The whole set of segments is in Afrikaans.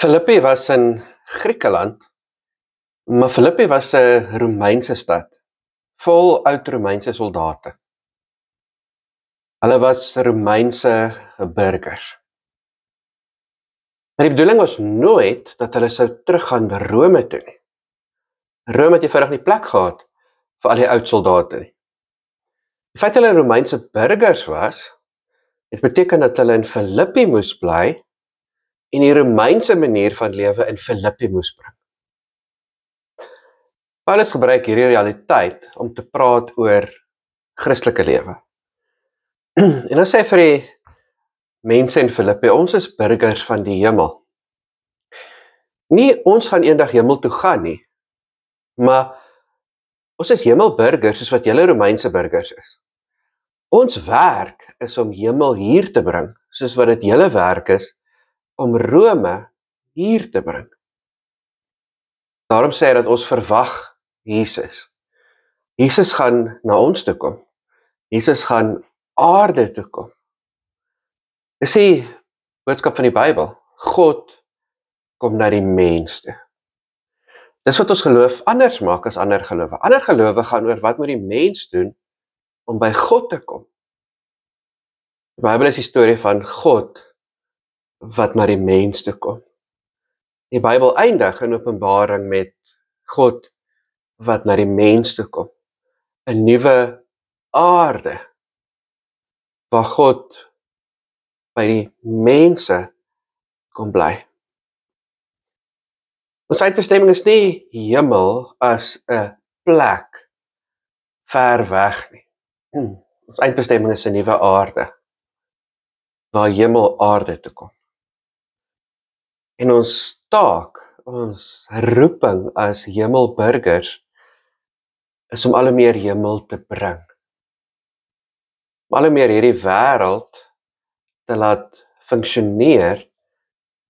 Filippi was in Griekeland, maar Filippi was 'n Romeinse stad, vol oud-Romeinse soldate. Hulle was Romeinse burgers. Maar die bedoeling was nooit dat hulle sou teruggaan na Rome toe nie. Rome het eenvoudig nie plek gehad vir al die oud soldate nie. Die feit dat hulle Romeinse burgers was, het beteken dat hulle in Filippi moes bly en die Romeinse manier van lewe in Filippi moes bring. Paulus gebruik hierdie realiteit om te praat oor Christelike lewe. En dan sê hy vir die mense in Filippi, ons is burgers van die hemel. Nie ons gaan eendag hemel toe gaan nie, maar ons is hemelburgers soos wat julle Romeinse burgers is. Ons werk is om hemel hier te bring, soos wat dit julle werk is om Rome hier te bring. Daarom sê hy dat ons verwag Jesus. Jesus gaan na ons toe kom. Jesus gaan aarde toe kom. Dis die boodskap van die Bybel. God kom na die mens toe. Dis wat ons geloof anders maak as ander gelowe. Ander gelowe gaan oor wat moet die mens doen om by God te kom. Die Bybel is die storie van God wat na die mens toe kom. Die Bybel eindig in Openbaring met God wat na die mens toe kom. 'n nuwe aarde waar God by die mense kom bly. Ons uitbestemming is nie hemel as 'n plek ver weg nie. Ons uitbestemming is 'n nuwe aarde waar hemel aarde toe kom. En ons taak, ons roeping as hemelburgers is om al hoe meer hemel te bring. Om al hoe meer hierdie wêreld te laat funksioneer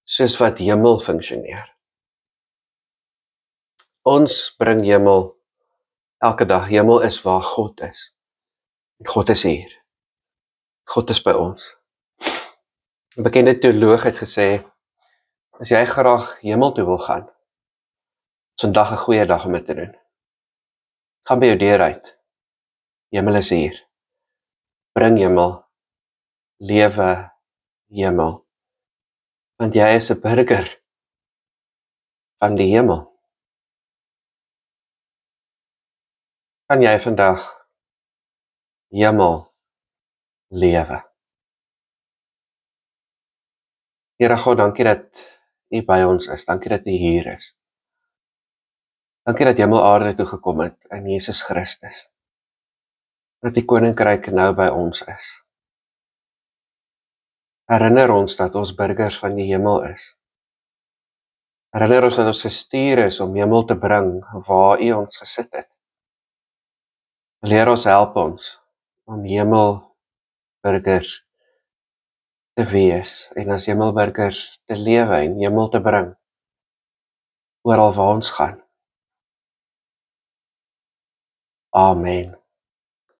soos wat hemel funksioneer. Ons bring hemel elke dag. Hemel is waar God is. En God is hier. God is by ons. 'n bekende teoloog het gesê, as jy graag hemel toe wil gaan, is vandag 'n goeie dag om dit te doen. Gaan by jou deur uit. Hemel is hier. Bring hemel. Lewe hemel. Want jy is 'n burger van die hemel. Kan jy vandag hemel lewe? Here God, dankie dat U by ons is. Dankie dat U hier is. Dankie dat hemel aarde toe gekom het in Jesus Christus. Dat die koninkryk nou by ons is. Herinner ons dat ons burgers van die hemel is. Herinner ons dat ons gestuur is om hemel te bring waar U ons gesit het. Leer ons, help ons om hemelburgers te wees en as hemelburgers te lewe en hemel te bring oral waar ons gaan. Amen.